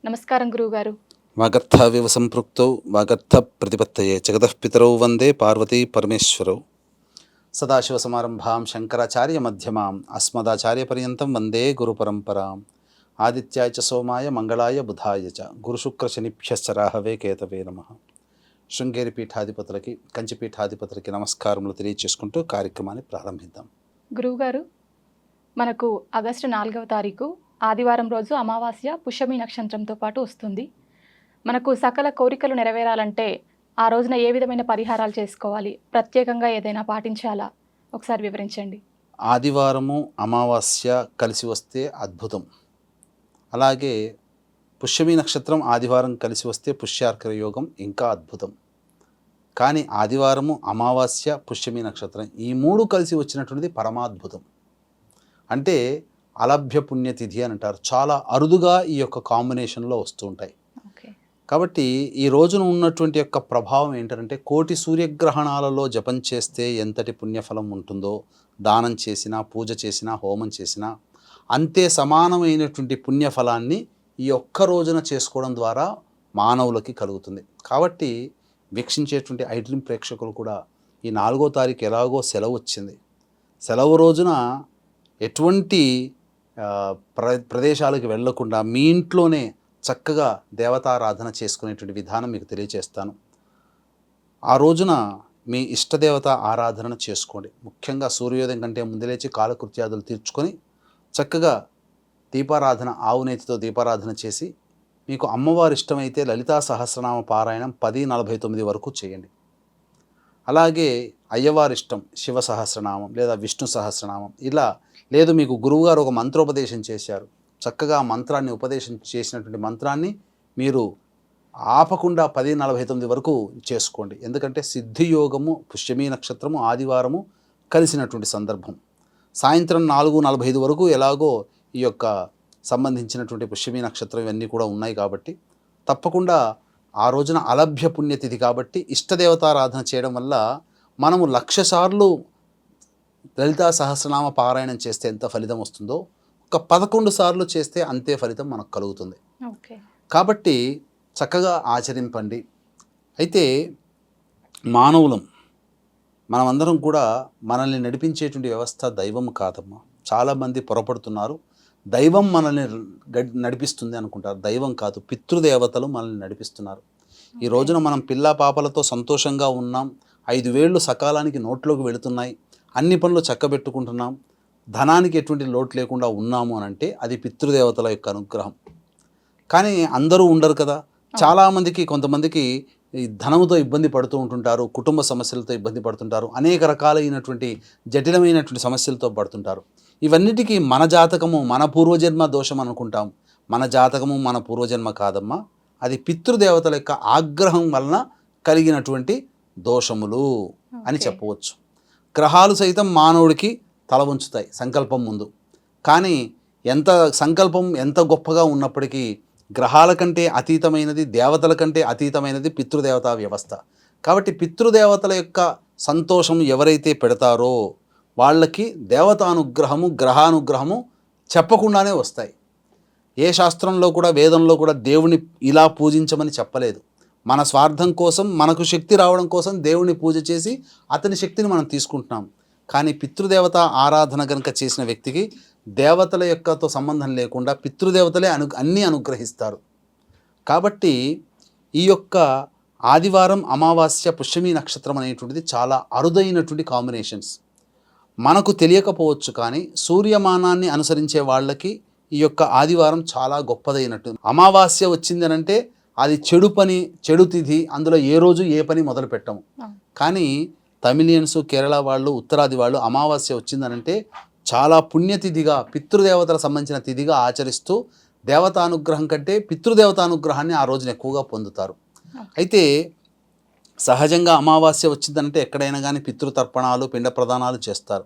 నమస్కారం గురువుగారు. వాగర్థావివ సంపృక్తౌ వాగర్థ ప్రతిపత్తయే జగతః పితరౌ వందే పార్వతీ పరమేశ్వరౌ. సదాశివసమారంభాం శంకరాచార్య మధ్యమాం అస్మదాచార్య పర్యంతం వందే గురు పరంపరాం. ఆదిత్యాయ చ సోమాయ మంగళాయ బుధాయ చ గురుశుక్రశనిభ్యశ్చ రాహవే కేతవే నమః. శృంగేరి పీఠాధిపతులకి కంచి పీఠాధిపతులకి నమస్కారములు తెలియచేసుకుంటూ కార్యక్రమాన్ని ప్రారంభిద్దాం. గురువుగారు, మనకు ఆగస్టు 4వ తారీఖు ఆదివారం రోజు అమావాస్య పుష్యమి నక్షత్రంతో పాటు వస్తుంది. మనకు సకల కోరికలు నెరవేరాలంటే ఆ రోజున ఏ విధమైన పరిహారాలు చేసుకోవాలి? ప్రత్యేకంగా ఏదైనా పాటించాలా? ఒకసారి వివరించండి. ఆదివారము అమావాస్య కలిసి వస్తే అద్భుతం. అలాగే పుష్యమి నక్షత్రం ఆదివారం కలిసి వస్తే పుష్యార్కర యోగం ఇంకా అద్భుతం. కానీ ఆదివారము అమావాస్య పుష్యమి నక్షత్రం ఈ మూడు కలిసి వచ్చినటువంటిది పరమాద్భుతం. అంటే అలభ్య పుణ్యతిథి అని అంటారు. చాలా అరుదుగా ఈ యొక్క కాంబినేషన్లో వస్తూ ఉంటాయి. కాబట్టి ఈ రోజున ఉన్నటువంటి యొక్క ప్రభావం ఏంటంటే, కోటి సూర్యగ్రహణాలలో జపం చేస్తే ఎంతటి పుణ్యఫలం ఉంటుందో, దానం చేసినా పూజ చేసినా హోమం చేసినా అంతే సమానమైనటువంటి పుణ్యఫలాన్ని ఈ ఒక్క రోజున చేసుకోవడం ద్వారా మానవులకి కలుగుతుంది. కాబట్టి వీక్షించేటువంటి ఐడ్రీమ్ ప్రేక్షకులు కూడా ఈ 4వ తారీఖు ఎలాగో సెలవు వచ్చింది. సెలవు రోజున ఎటువంటి ప్రదేశాలకు వెళ్లకుండా మీ ఇంట్లోనే చక్కగా దేవతారాధన చేసుకునేటువంటి విధానం మీకు తెలియజేస్తాను. ఆ రోజున మీ ఇష్టదేవత ఆరాధన చేసుకోండి. ముఖ్యంగా సూర్యోదయం కంటే ముందు లేచి కాలకృత్యాదులు తీర్చుకొని చక్కగా దీపారాధన, ఆవు నేతితో దీపారాధన చేసి, మీకు అమ్మవారి ఇష్టమైతే లలితా సహస్రనామ పారాయణం 10:49 వరకు చేయండి. అలాగే అయ్యవారి ఇష్టం శివ సహస్రనామం లేదా విష్ణు సహస్రనామం, ఇలా లేదు మీకు గురువుగారు ఒక మంత్రోపదేశం చేశారు, చక్కగా మంత్రాన్ని ఉపదేశం చేసినటువంటి మంత్రాన్ని మీరు ఆపకుండా 10:49 వరకు చేసుకోండి. ఎందుకంటే సిద్ధియోగము పుష్యమి నక్షత్రము ఆదివారము కలిసినటువంటి సందర్భం. సాయంత్రం 4:45 వరకు ఎలాగో ఈ యొక్క సంబంధించినటువంటి పుష్యమి నక్షత్రం ఇవన్నీ కూడా ఉన్నాయి కాబట్టి తప్పకుండా ఆ రోజున అలభ్య పుణ్యతిథి కాబట్టి ఇష్టదేవతారాధన చేయడం వల్ల మనము 1,00,000 సార్లు లలితా సహస్రనామ పారాయణం చేస్తే ఎంత ఫలితం వస్తుందో, ఒక 11 సార్లు చేస్తే అంతే ఫలితం మనకు కలుగుతుంది. కాబట్టి చక్కగా ఆచరింపండి. అయితే మానవులం మనమందరం కూడా మనల్ని నడిపించేటువంటి వ్యవస్థ దైవం కాదమ్మా. చాలామంది పొరపడుతున్నారు. దైవం మనల్ని నడిపిస్తుంది అనుకుంటారు. దైవం కాదు, పితృదేవతలు మనల్ని నడిపిస్తున్నారు. ఈ రోజున మనం పిల్లా పాపలతో సంతోషంగా ఉన్నాం, 5 వేళ్ళు సకాలానికి నోట్లోకి వెళుతున్నాయి, అన్ని పనులు చక్కబెట్టుకుంటున్నాం, ధనానికి ఎటువంటి లోటు లేకుండా ఉన్నాము అని అంటే అది పితృదేవతల యొక్క అనుగ్రహం. కానీ అందరూ ఉండరు కదా. చాలామందికి, కొంతమందికి ఈ ధనముతో ఇబ్బంది పడుతూ ఉంటుంటారు, కుటుంబ సమస్యలతో ఇబ్బంది పడుతుంటారు, అనేక రకాలైనటువంటి జటిలమైనటువంటి సమస్యలతో పడుతుంటారు. ఇవన్నిటికీ మన జాతకము, మన పూర్వజన్మ దోషం అనుకుంటాం. మన జాతకము మన పూర్వజన్మ కాదమ్మా, అది పితృదేవతల యొక్క ఆగ్రహం వలన కలిగినటువంటి దోషములు అని చెప్పవచ్చు. గ్రహాలు సైతం మానవుడికి తల వంచుతాయి సంకల్పం ముందు. కానీ సంకల్పం ఎంత గొప్పగా ఉన్నప్పటికీ గ్రహాల కంటే అతీతమైనది, దేవతల కంటే అతీతమైనది పితృదేవతా వ్యవస్థ. కాబట్టి పితృదేవతల యొక్క సంతోషం ఎవరైతే పెడతారో వాళ్ళకి దేవతానుగ్రహము, గ్రహానుగ్రహము చెప్పకుండానే వస్తాయి. ఏ శాస్త్రంలో కూడా, వేదంలో కూడా దేవుని ఇలా పూజించమని చెప్పలేదు. మన స్వార్థం కోసం, మనకు శక్తి రావడం కోసం దేవుని పూజ చేసి అతని శక్తిని మనం తీసుకుంటున్నాం. కానీ పితృదేవత ఆరాధన కనుక చేసిన వ్యక్తికి దేవతల యొక్కతో సంబంధం లేకుండా పితృదేవతలే అన్నీ అనుగ్రహిస్తారు. కాబట్టి ఈ యొక్క ఆదివారం అమావాస్య పుష్యమి నక్షత్రం అనేటువంటిది చాలా అరుదైనటువంటి కాంబినేషన్స్. మనకు తెలియకపోవచ్చు, కానీ సూర్యమానాన్ని అనుసరించే వాళ్ళకి ఈ యొక్క ఆదివారం చాలా గొప్పదైనట్టు. అమావాస్య వచ్చిందనంటే అది చెడు పని, చెడు తిథి, అందులో ఏ రోజు ఏ పని మొదలు పెట్టము. కానీ తమిళియన్స్, కేరళ వాళ్ళు, ఉత్తరాది వాళ్ళు అమావాస్య వచ్చిందనంటే చాలా పుణ్యతిథిగా, పితృదేవతలకు సంబంధించిన తిథిగా ఆచరిస్తూ దేవతానుగ్రహం కంటే పితృదేవతానుగ్రహాన్ని ఆ రోజున ఎక్కువగా పొందుతారు. అయితే సహజంగా అమావాస్య వచ్చిందంటే ఎక్కడైనా కానీ పితృతర్పణాలు, పిండ ప్రదానాలు చేస్తారు.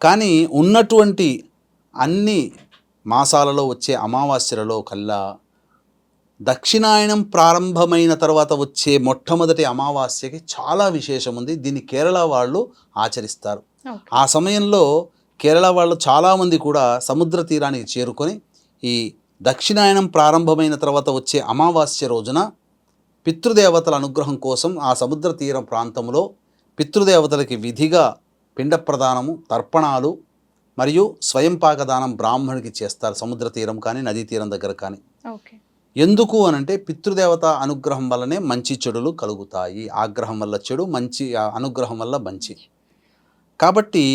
కానీ ఉన్నటువంటి అన్ని మాసాలలో వచ్చే అమావాస్యలలో కల్లా దక్షిణాయనం ప్రారంభమైన తర్వాత వచ్చే మొట్టమొదటి అమావాస్యకి చాలా విశేషం ఉంది. దీన్ని కేరళ వాళ్ళు ఆచరిస్తారు. ఆ సమయంలో కేరళ వాళ్ళు చాలామంది కూడా సముద్ర తీరానికి చేరుకొని ఈ దక్షిణాయనం ప్రారంభమైన తర్వాత వచ్చే అమావాస్య రోజున పితృదేవతల అనుగ్రహం కోసం ఆ సముద్ర తీర ప్రాంతంలో పితృదేవతలకి విధిగా పిండ ప్రదానము, తర్పణాలు మరియు స్వయం పాకదానం బ్రాహ్మణుడికి చేస్తారు. సముద్ర తీరం కానీ నదీ తీరం దగ్గర కానీ. ఓకే. ఎందుకు అనంటే పితృదేవత అనుగ్రహం వల్లనే మంచి చెడులు కలుగుతాయి. ఆగ్రహం వల్ల చెడు, మంచి అనుగ్రహం వల్ల మంచి. కాబట్టి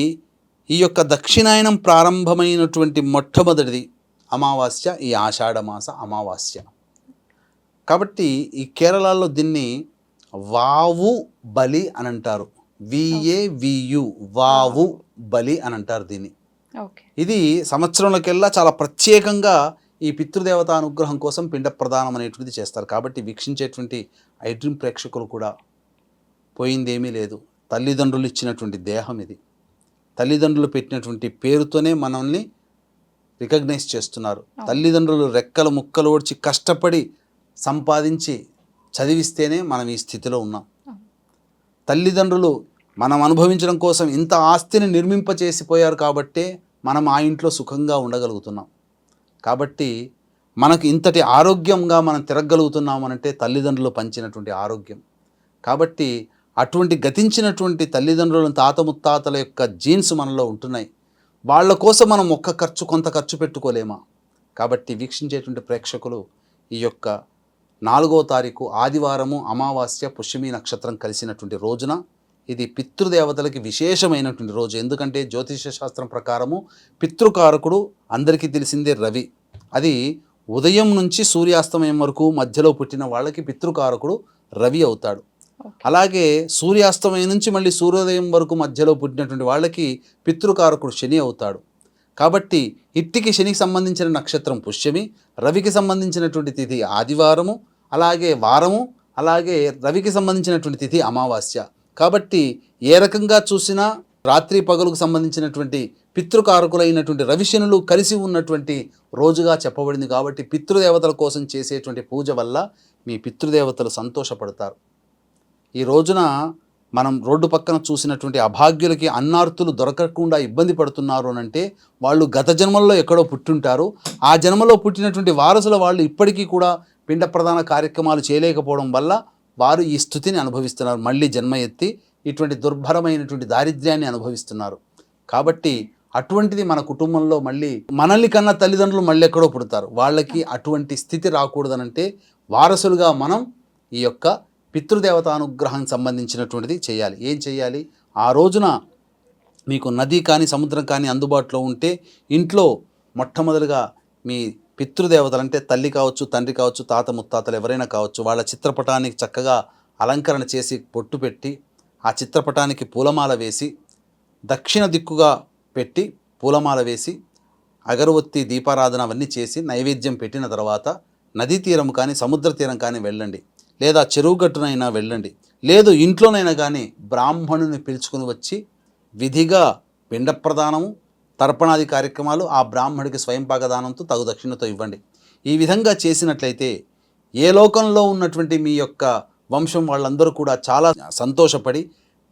ఈ యొక్క దక్షిణాయనం ప్రారంభమైనటువంటి మొట్టమొదటిది అమావాస్య ఈ ఆషాఢమాస అమావాస్య. కాబట్టి ఈ కేరళలో దీన్ని వావు బలి అని అంటారు. VAVU వావు బలి అని అంటారు దీన్ని. ఓకే. ఇది సంవత్సరంలోకెల్లా చాలా ప్రత్యేకంగా ఈ పితృదేవత అనుగ్రహం కోసం పిండ ప్రదానం అనేటువంటిది చేస్తారు. కాబట్టి వీక్షించేటువంటి ఐడ్రీమ్ ప్రేక్షకులు కూడా పోయిందేమీ లేదు. తల్లిదండ్రులు ఇచ్చినటువంటి దేహం ఇది. తల్లిదండ్రులు పెట్టినటువంటి పేరుతోనే మనల్ని రికగ్నైజ్ చేస్తున్నారు. తల్లిదండ్రులు రెక్కలు ముక్కలు ఓడ్చి కష్టపడి సంపాదించి చదివిస్తేనే మనం ఈ స్థితిలో ఉన్నాం. తల్లిదండ్రులు మనం అనుభవించడం కోసం ఇంత ఆస్తిని నిర్మింపచేసిపోయారు కాబట్టే మనం ఆ ఇంట్లో సుఖంగా ఉండగలుగుతున్నాం. కాబట్టి మనకు ఇంతటి ఆరోగ్యంగా మనం తిరగలుగుతున్నామనంటే తల్లిదండ్రులు పంచినటువంటి ఆరోగ్యం. కాబట్టి అటువంటి గతించినటువంటి తల్లిదండ్రులను తాత ముత్తాతల యొక్క జీన్స్ మనలో ఉంటున్నాయి. వాళ్ళ కోసం మనం కొంత ఖర్చు పెట్టుకోలేమా? కాబట్టి వీక్షించేటువంటి ప్రేక్షకులు ఈ యొక్క 4వ తారీఖు ఆదివారము అమావాస్య పుష్యమి నక్షత్రం కలిసినటువంటి రోజున ఇది పితృదేవతలకి విశేషమైనటువంటి రోజు. ఎందుకంటే జ్యోతిష శాస్త్రం ప్రకారము పితృకారకుడు అందరికీ తెలిసిందే రవి. అది ఉదయం నుంచి సూర్యాస్తమయం వరకు మధ్యలో పుట్టిన వాళ్ళకి పితృకారకుడు రవి అవుతాడు. అలాగే సూర్యాస్తమయం నుంచి మళ్ళీ సూర్యోదయం వరకు మధ్యలో పుట్టినటువంటి వాళ్ళకి పితృకారకుడు శని అవుతాడు. కాబట్టి ఇట్టికి శనికి సంబంధించిన నక్షత్రం పుష్యమి, రవికి సంబంధించినటువంటి తిథి ఆదివారము, అలాగే వారము, అలాగే రవికి సంబంధించినటువంటి తిథి అమావాస్య. కాబట్టి ఏ రకంగా చూసినా రాత్రి పగలుకు సంబంధించినటువంటి పితృకారకులైనటువంటి రవిశనులు కలిసి ఉన్నటువంటి రోజుగా చెప్పబడింది. కాబట్టి పితృదేవతల కోసం చేసేటువంటి పూజ వల్ల మీ పితృదేవతలు సంతోషపడతారు. ఈ రోజున మనం రోడ్డు పక్కన చూసినటువంటి అభాగ్యులకి అన్నార్తులు దొరకకుండా ఇబ్బంది పడుతున్నారు అనంటే వాళ్ళు గత జన్మల్లో ఎక్కడో పుట్టుంటారు. ఆ జన్మలో పుట్టినటువంటి వారసుల వాళ్ళు ఇప్పటికీ కూడా పిండ ప్రదాన కార్యక్రమాలు చేయలేకపోవడం వల్ల వారు ఈ స్థితిని అనుభవిస్తున్నారు. మళ్ళీ జన్మ ఎత్తి ఇటువంటి దుర్భరమైనటువంటి దారిద్ర్యాన్ని అనుభవిస్తున్నారు. కాబట్టి అటువంటిది మన కుటుంబంలో మళ్ళీ మనల్ని కన్నా తల్లిదండ్రులు మళ్ళీ ఎక్కడో పుడతారు. వాళ్ళకి అటువంటి స్థితి రాకూడదనంటే వారసులుగా మనం ఈ యొక్క పితృదేవత అనుగ్రహానికి సంబంధించినటువంటిది చేయాలి. ఏం చేయాలి? ఆ రోజున మీకు నది కానీ సముద్రం కానీ అందుబాటులో ఉంటే ఇంట్లో మొట్టమొదటిగా మీ పితృదేవతలు అంటే తల్లి కావచ్చు, తండ్రి కావచ్చు, తాత ముత్తాతలు ఎవరైనా కావచ్చు, వాళ్ళ చిత్రపటానికి చక్కగా అలంకరణ చేసి పొట్టు పెట్టి ఆ చిత్రపటానికి పూలమాల వేసి దక్షిణ దిక్కుగా పెట్టి పూలమాల వేసి అగరవత్తి దీపారాధన అవన్నీ చేసి నైవేద్యం పెట్టిన తర్వాత నదీ తీరం కానీ సముద్ర తీరం కానీ వెళ్ళండి, లేదా చెరువు గట్టునైనా వెళ్ళండి, లేదు ఇంట్లోనైనా కానీ బ్రాహ్మణుని పిలుచుకుని వచ్చి విధిగా పిండ ప్రదానము, తర్పణాది కార్యక్రమాలు ఆ బ్రాహ్మడికి స్వయంపాకదానంతో తగు దక్షిణతో ఇవ్వండి. ఈ విధంగా చేసినట్లయితే ఏ లోకంలో ఉన్నటువంటి మీ యొక్క వంశం వాళ్ళందరూ కూడా చాలా సంతోషపడి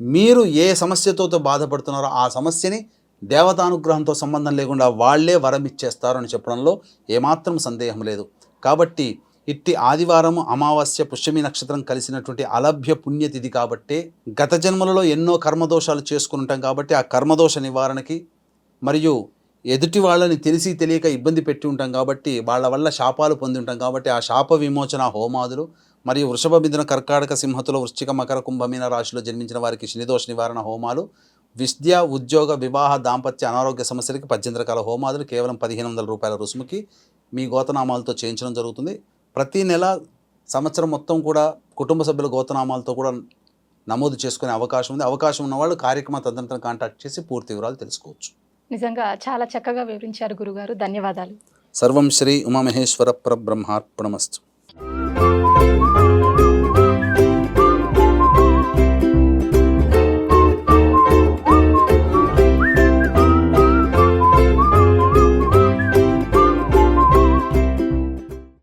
మీరు ఏ సమస్యతో బాధపడుతున్నారో ఆ సమస్యని దేవతానుగ్రహంతో సంబంధం లేకుండా వాళ్ళే వరం ఇచ్చేస్తారు అని చెప్పడంలో ఏమాత్రం సందేహం లేదు. కాబట్టి ఇట్టి ఆదివారము అమావాస్య పుష్యమి నక్షత్రం కలిసినటువంటి అలభ్య పుణ్యతిథి కాబట్టే గత జన్మలలో ఎన్నో కర్మదోషాలు చేసుకుని ఉంటాం. కాబట్టి ఆ కర్మదోష నివారణకి మరియు ఎదుటి వాళ్ళని తెలిసి తెలియక ఇబ్బంది పెట్టి ఉంటాం కాబట్టి వాళ్ళ వల్ల శాపాలు పొంది ఉంటాం కాబట్టి ఆ శాప విమోచన హోమాదులు మరియు వృషభ మిథున కర్కాటక సింహతుల వృశ్చిక మకర కుంభమీన రాశిలో జన్మించిన వారికి శనిదోష నివారణ హోమాలు, విద్య ఉద్యోగ వివాహ దాంపత్య అనారోగ్య సమస్యలకి 18 రకాల హోమాదులు కేవలం 1500 రూపాయల రుసుముకి మీ గోతనామాలతో చేయించడం జరుగుతుంది. ప్రతి నెల సంవత్సరం మొత్తం కూడా కుటుంబ సభ్యుల గోతనామాలతో కూడా నమోదు చేసుకునే అవకాశం ఉంది. అవకాశం ఉన్నవాళ్ళు కార్యక్రమ తదనంతరం కాంటాక్ట్ చేసి పూర్తి వివరాలు తెలుసుకోవచ్చు. నిజంగా చాలా చక్కగా వివరించారు గురుగారు. ధన్యవాదాలు. సర్వం శ్రీ ఉమామహేశ్వర పరబ్రహ్మార్పణమస్తు.